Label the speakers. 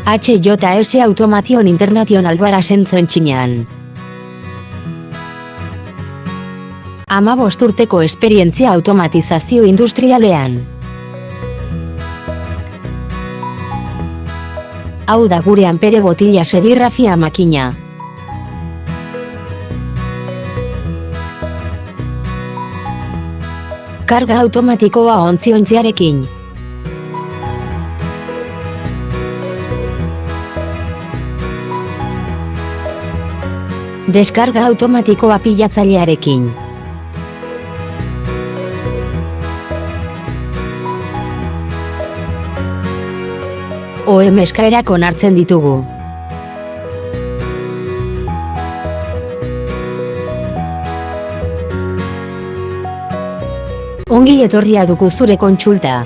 Speaker 1: HJS Automation International Garazentzen Txinean. 15 urteko esperientzia automatizazio industrialean. Hau da gure ampere botila serigrafia makina. Karga automatikoa ontziontziarekin. Deskarga automatikoa pilatzailearekin. OEM eskaerak onartzen ditugu. Ongi etorria dugu zure kontsulta.